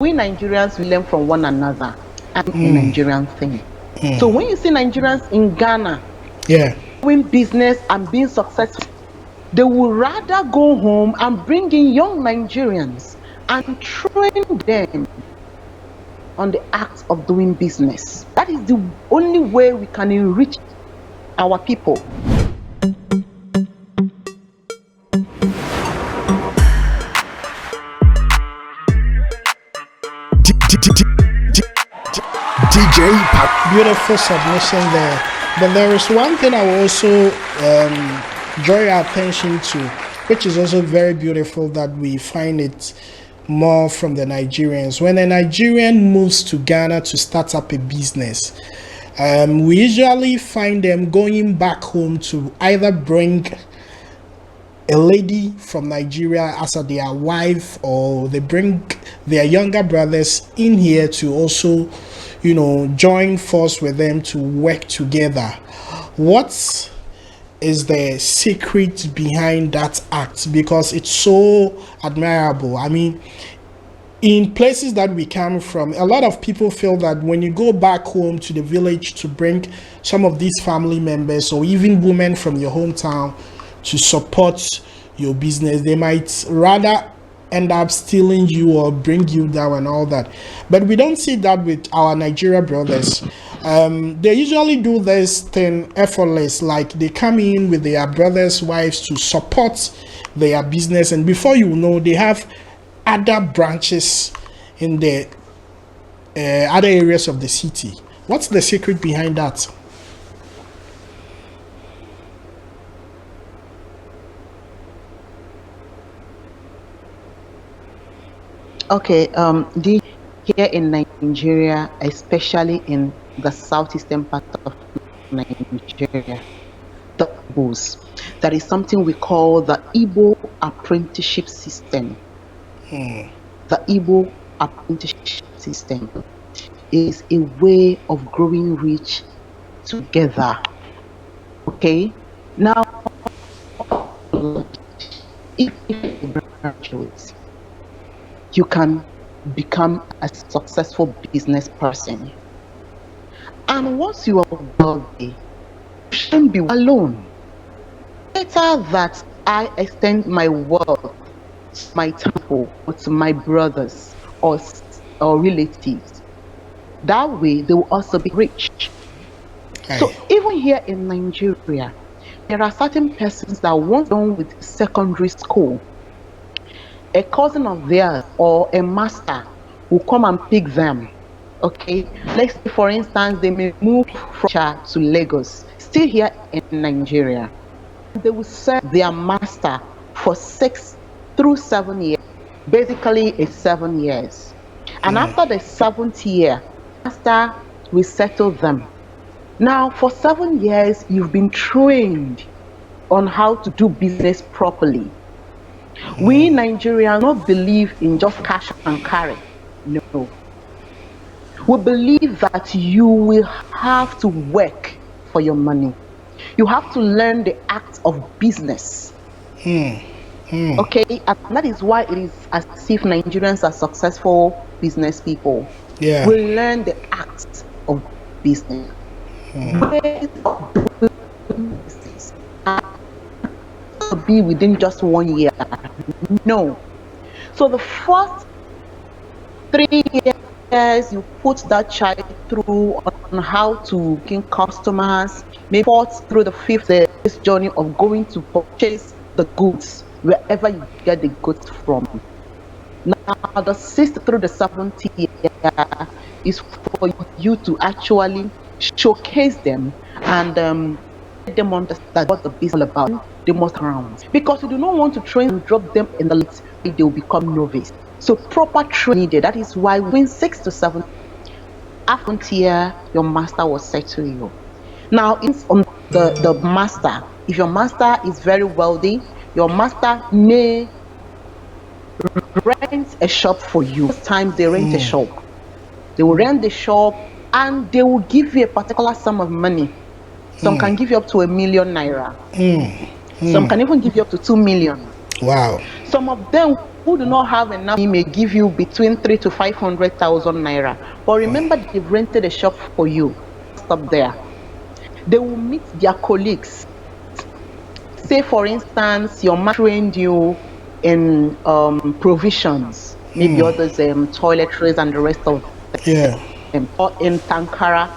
we Nigerians, we learn from one another and a Nigerian thing. So when you see Nigerians in Ghana Yeah. doing business and being successful, they would rather go home and bring in young Nigerians and train them on the act of doing business. That is the only way we can enrich our people. DJ Pat. Beautiful submission there. But there is one thing I will also draw your attention to, which is also very beautiful, that we find it more from the Nigerians. When a Nigerian moves to Ghana to start up a business, we usually find them going back home to either bring a lady from Nigeria as their wife, or they bring their younger brothers in here to also, join force with them to work together. What is the secret behind that act? Because it's so admirable. I mean, in places that we come from, a lot of people feel that when you go back home to the village to bring some of these family members or even women from your hometown to support your business, they might rather end up stealing you or bring you down and all that. But we don't see that with our Nigeria brothers. They usually do this thing effortless, like they come in with their brothers' wives to support their business, and before you know, they have other branches in the other areas of the city. What's the secret behind that? Okay, here in Nigeria, especially in the southeastern part of Nigeria, the Igbos, there is something we call the Igbo apprenticeship system. The Igbo apprenticeship system is a way of growing rich together. Okay, now if you graduate, you can become a successful business person. And once you are wealthy, you shouldn't be alone. Better that I extend my wealth to my temple or to my brothers or relatives. That way, they will also be rich. So even here in Nigeria, there are certain persons that once done with secondary school, a cousin of theirs or a master will come and pick them. Okay, let's say for instance, they may move from Abuja to Lagos, still here in Nigeria. They will serve their master for 6 through 7 years. Basically, it's 7 years. And after the 7th year, master will settle them. Now, for 7 years, you've been trained on how to do business properly. We Nigerians don't believe in just cash and carry. No. We believe that you will have to work for your money. You have to learn the act of business. Okay, and that is why it is as if Nigerians are successful business people. Yeah. We learn the act of business. Ways of doing business. To be within just 1 year. No. So the first 3 years you put that child through on how to gain customers, maybe through the 5th journey of going to purchase the goods wherever you get the goods from. Now the 6th through the 7th year is for you to actually showcase them and let them understand what the business is all about. They must round, because you do not want to train and drop them in the late, they will become novice. So proper training needed. That is why within 6 to 7 after year, your master will settle you. Now, it's on the master. If your master is very wealthy, your master may rent a shop for you. Most times they rent a shop. They will rent the shop and they will give you a particular sum of money. Some can give you up to 1 million naira. Some can even give you up to 2 million. Wow. Some of them who do not have enough may give you between 3 to 500,000 naira. But remember, they've rented a shop for you. Stop there. They will meet their colleagues. Say, for instance, your man trained you in provisions, maybe others toiletries and the rest of them, or in Tankara.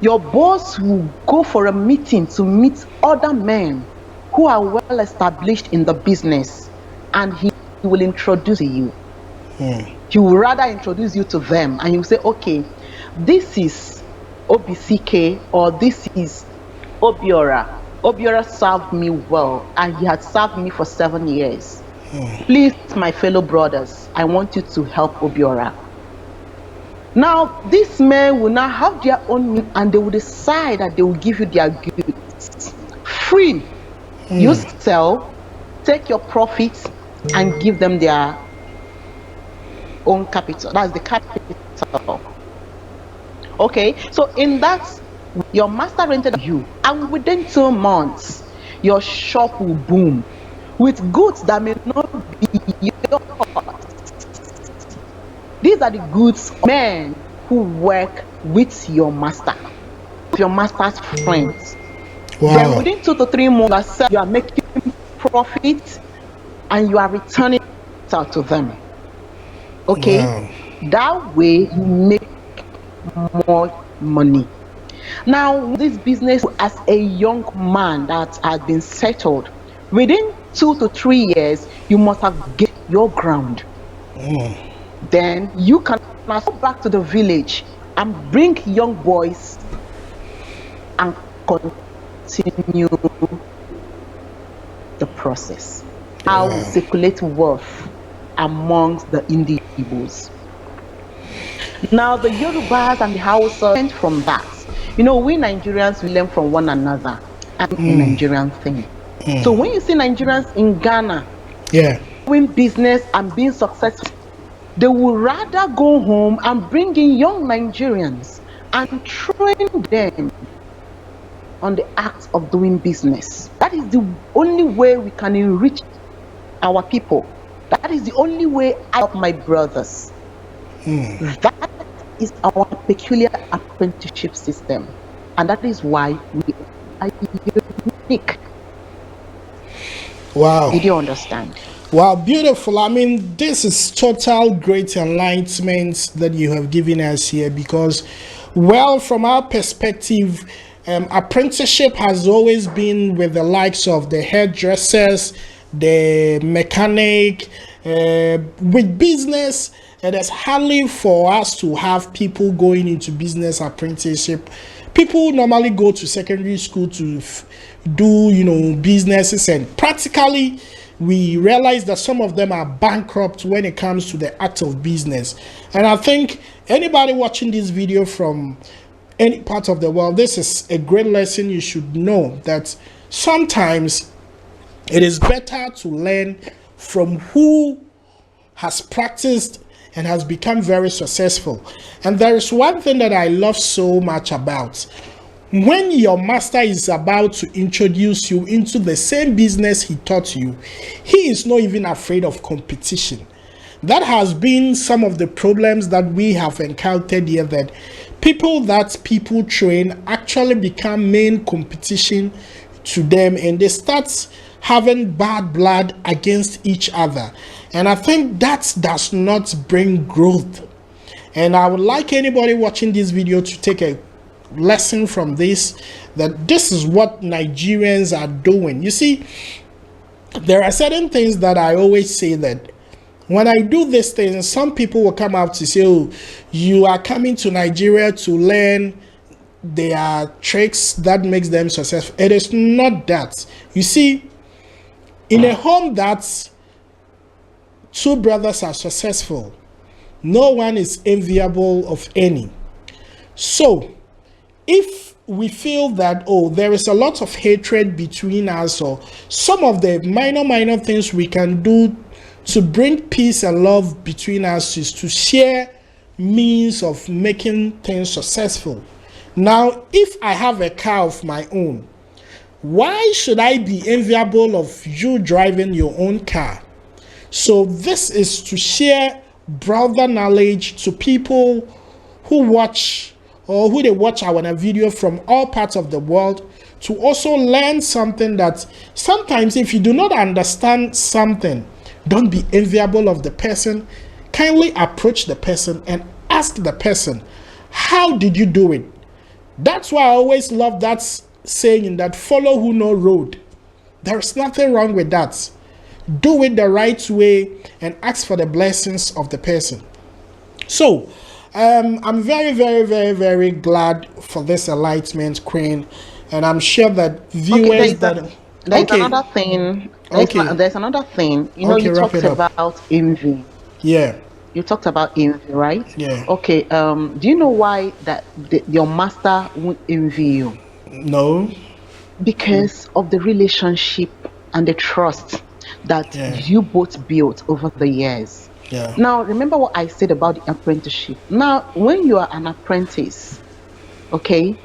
Your boss will go for a meeting to meet other men who are well established in the business, and he will introduce you. He will rather introduce you to them, and you say, okay, this is OBCK, or this is Obiora. Obiora served me well, and he had served me for 7 years. Please, my fellow brothers, I want you to help Obiora. Now, these men will now have their own meat, and they will decide that they will give you their goods free. You sell, take your profits, and give them their own capital. That's the capital. Okay, so in that, your master rented you, and within 2 months, your shop will boom with goods that may not be yours. These are the goods of men who work with your master, your master's friends. Wow. Then within 2 to 3 months, you are making profit and you are returning it out to them. Okay, that way you make more money. Now, this business, as a young man that has been settled, within 2 to 3 years, you must have get your ground. Then you can go back to the village and bring young boys and continue the process. How we circulate wealth amongst the Igbos. Now, the Yorubas and the Hausa learned from that. You know, we Nigerians, we learn from one another, and the Nigerian thing. So when you see Nigerians in Ghana doing business and being successful, they will rather go home and bring in young Nigerians and train them on the act of doing business. That is the only way we can enrich our people. That is the only way I help my brothers. That is our peculiar apprenticeship system, and that is why we are unique. Wow. Did you understand? Wow, beautiful. I mean, this is total great enlightenment that you have given us here, because, well, from our perspective, apprenticeship has always been with the likes of the hairdressers, the mechanic. With business, it is hardly for us to have people going into business apprenticeship. People normally go to secondary school to do, businesses, and practically we realize that some of them are bankrupt when it comes to the act of business. And I think anybody watching this video from any part of the world, this is a great lesson. You should know that sometimes it is better to learn from who has practiced and has become very successful. And there is one thing that I love so much about. When your master is about to introduce you into the same business he taught you, he is not even afraid of competition. That has been some of the problems that we have encountered here, that people train actually become main competition to them, and they start having bad blood against each other. And I think that does not bring growth. And I would like anybody watching this video to take a lesson from this, that this is what Nigerians are doing. You see, there are certain things that I always say that when I do these things, some people will come out to say, oh, you are coming to Nigeria to learn their tricks that makes them successful. It is not that. You see, in a home that 2 brothers are successful, no one is enviable of any. So if we feel that, oh, there is a lot of hatred between us, or some of the minor things we can do to bring peace and love between us is to share means of making things successful. Now, if I have a car of my own, why should I be enviable of you driving your own car? So this is to share brother knowledge to people who watch or who they watch our video from all parts of the world, to also learn something that sometimes if you do not understand something, don't be enviable of the person. Kindly approach the person and ask the person, how did you do it? That's why I always love that saying, that follow who know road. There's nothing wrong with that. Do it the right way and ask for the blessings of the person. So I'm very, very, very, very glad for this enlightenment, Queen, and I'm sure that viewers there's another thing. There's another thing. You know, you wrap talked it up. about envy. Yeah. You talked about envy, right? Yeah. Okay. Do you know why your master won't envy you? No. Because of the relationship and the trust that you both built over the years. Yeah. Now, remember what I said about the apprenticeship. Now, when you are an apprentice, okay,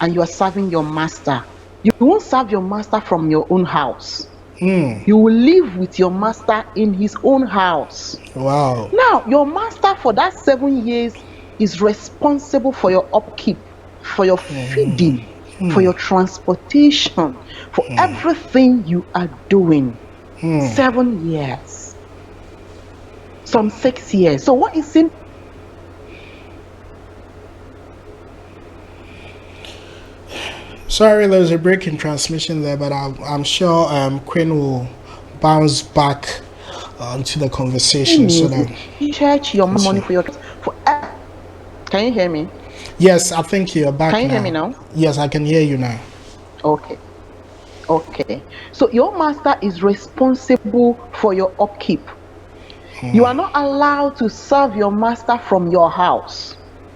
and you are serving your master, you won't serve your master from your own house. You will live with your master in his own house. Wow. Now, your master for that 7 years is responsible for your upkeep, for your feeding, for your transportation, for everything you are doing. 7 years. Some 6 years. So what is in? Sorry, there's a break in transmission there, but I'm sure Queen will bounce back to the conversation. So that Church your money for your Can you hear me? Yes, I think you're back. Can you now. hear me now? Yes, I can hear you now. Okay. So your master is responsible for your upkeep. You are not allowed to serve your master from your house.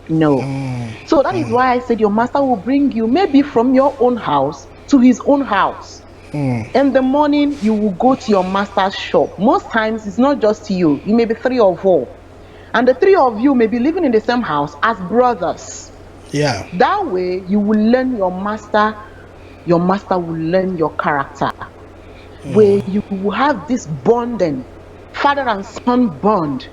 No. So that is why I said your master will bring you maybe from your own house to his own house. In the morning, you will go to your master's shop. Most times, it's not just you. You may be 3 or 4. And the 3 of you may be living in the same house as brothers. Yeah. That way, you will learn your master. Your master will learn your character. Where you will have this bonding, father and son bond.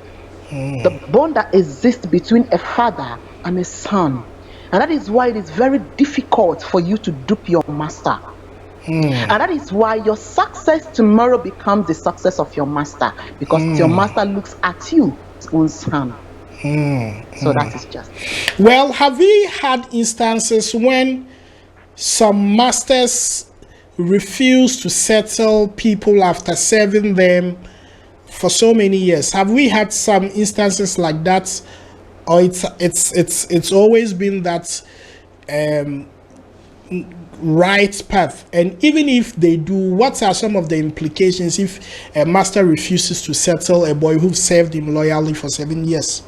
The bond that exists between a father and a son. And that is why it is very difficult for you to dupe your master. And that is why your success tomorrow becomes the success of your master, because your master looks at you, his own son. So that is just it. Well, have we had instances when some masters refuse to settle people after serving them for so many years? Have we had some instances like that, or it's always been that right path? And even if they do, what are some of the implications if a master refuses to settle a boy who served him loyally for 7 years?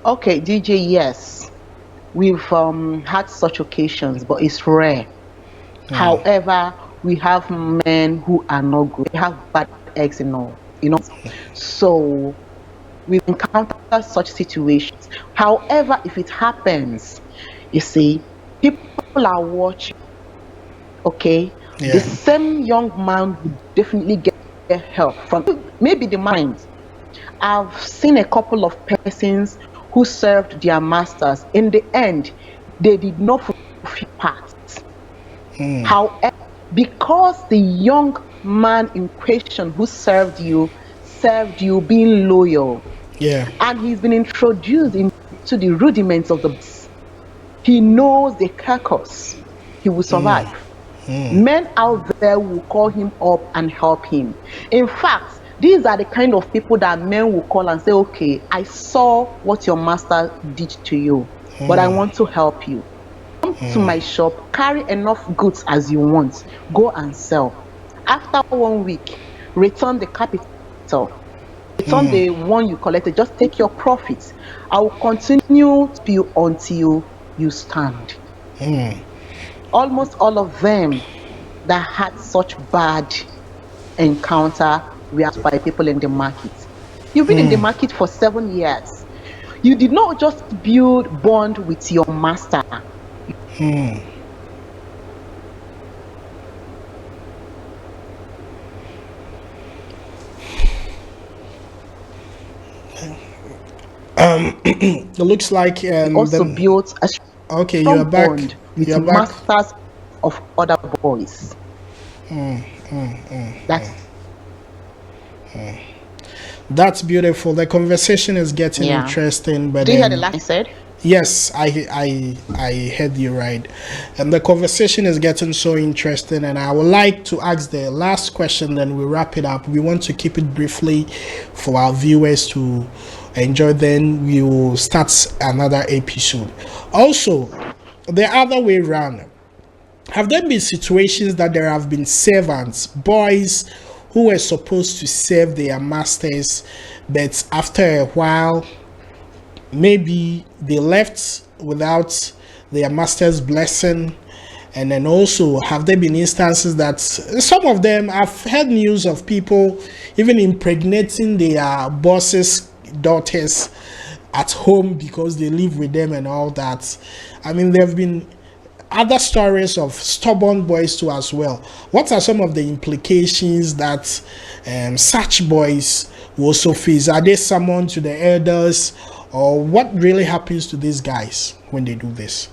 Okay, DJ, yes, we've had such occasions, but it's rare. However, we have men who are not good. They have bad eggs in all, So we've encountered such situations. However, if it happens, you see, people are watching. Okay, the same young man would definitely get help from maybe the mind. I've seen a couple of persons who served their masters. In the end, they did not fulfill part. However, because the young man in question who served you being loyal, and he's been introduced into the rudiments of the business, he knows the carcass, he will survive. Men out there will call him up and help him. In fact, these are the kind of people that men will call and say, okay, I saw what your master did to you, but I want to help you. Come to my shop, carry enough goods as you want, go and sell. After 1 week, return the capital, return the one you collected, just take your profits. I will continue to you until you stand. Almost all of them that had such bad encounter were asked by people in the market. You've been in the market for 7 years. You did not just build bond with your master. It looks like He also the built a okay, you are strong back. bond with You're back. masters of other boys. That's That's beautiful. The conversation is getting yeah. interesting, but Do you hear the last I said? yes, I heard you right, and the conversation is getting so interesting. And I would like to ask the last question, then we wrap it up. We want to keep it briefly for our viewers to enjoy. Then we will start another episode. Also, the other way around. Have there been situations that there have been servants, boys who were supposed to serve their masters, but after a while, maybe they left without their master's blessing? And then also, have there been instances that some of them, I've heard news of people even impregnating their bosses' daughters at home because they live with them and all that? I mean, there have been other stories of stubborn boys too as well. What are some of the implications that such boys will also face? Are they summoned to the elders, or what really happens to these guys when they do this?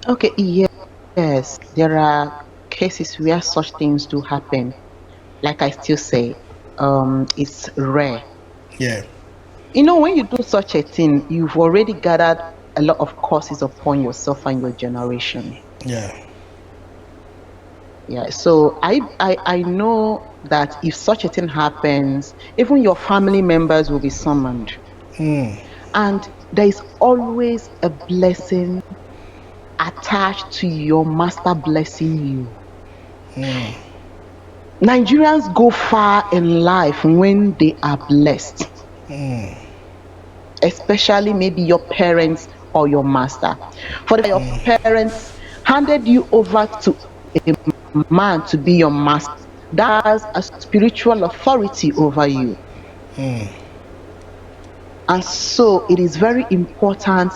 Okay, yes, there are cases where such things do happen. Like I still say, it's rare. Yeah, When you do such a thing, you've already gathered a lot of curses upon yourself and your generation. yeah, Yeah, so I know that if such a thing happens, even your family members will be summoned. And there is always a blessing attached to your master blessing you. Nigerians go far in life when they are blessed, especially maybe your parents or your master. For your parents handed you over to a man to be your master, that has a spiritual authority over you. And so it is very important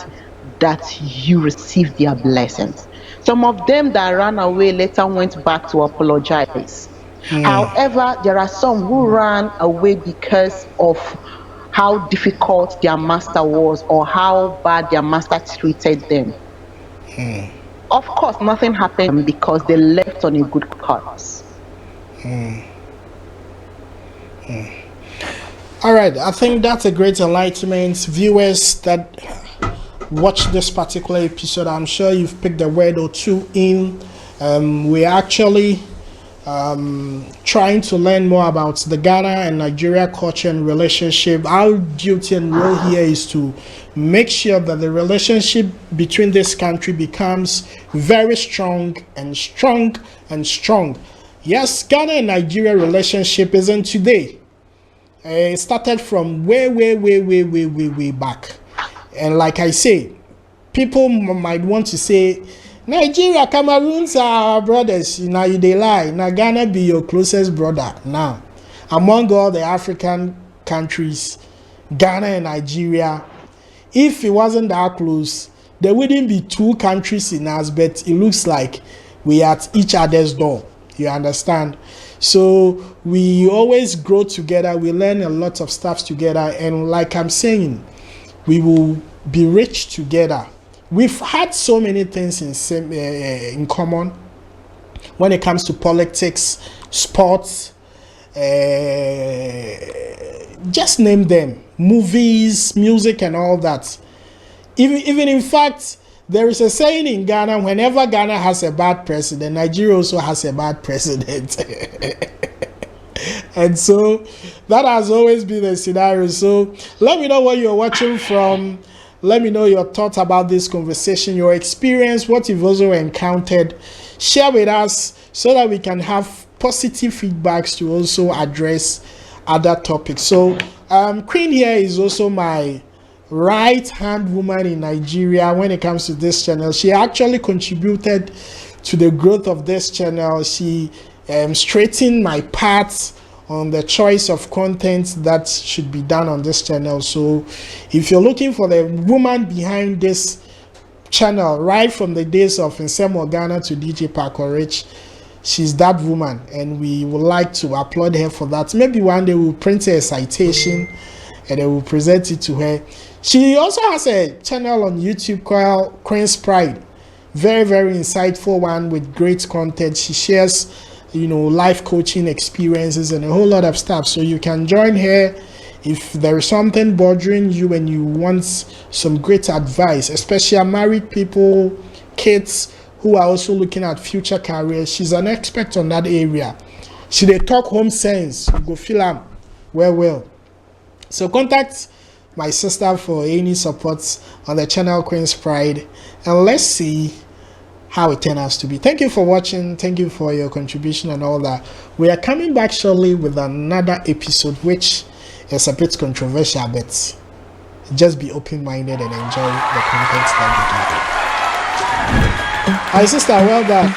that you receive their blessings. Some of them that ran away later went back to apologize. However, there are some who ran away because of how difficult their master was or how bad their master treated them. Of course, nothing happened because they left on a good cause. all right, I think that's a great enlightenment. Viewers that watch this particular episode, I'm sure you've picked a word or two in. We're actually trying to learn more about the Ghana and Nigeria culture and relationship. Our duty and role here is to make sure that the relationship between this country becomes very strong and strong and strong. Yes, Ghana and Nigeria relationship isn't today. It started from way back. And like I say, people might want to say, Nigeria, Cameroons are our brothers. Now you they lie. Now Ghana be your closest brother. Now, among all the African countries, Ghana and Nigeria, if it wasn't that close, there wouldn't be two countries in us, but it looks like we are at each other's door. You understand? So we always grow together. We learn a lot of stuff together. And like I'm saying, we will be rich together. We've had so many things in common when it comes to politics, sports, just name them, movies, music, and all that. Even in fact, there is a saying in Ghana, whenever Ghana has a bad president, Nigeria also has a bad president. And so that has always been the scenario. So let me know where you're watching from. Let me know your thoughts about this conversation, your experience, what you've also encountered. Share with us so that we can have positive feedbacks to also address other topics. So Queen here is also my right-hand woman in Nigeria when it comes to this channel. She actually contributed to the growth of this channel. She straightened my path on the choice of content that should be done on this channel. So if you're looking for the woman behind this channel, right from the days of Nsemo Ghana to DJ Parker Rich, she's that woman, and we would like to applaud her for that. Maybe one day we'll print her a citation and then we'll present it to her. She also has a channel on YouTube called Queen's Pride. Very, very insightful one with great content. She shares, life coaching experiences and a whole lot of stuff. So you can join her if there is something bothering you and you want some great advice, especially married people, kids who are also looking at future careers. She's an expert on that area. She dey talk home sense. You go feel am well. So contact my sister for any support on the channel Queen's Pride, and let's see how it turns out to be. Thank you for watching. Thank you for your contribution and all that. We are coming back shortly with another episode which is a bit controversial, but just be open-minded and enjoy the content that we do. My sister, well done.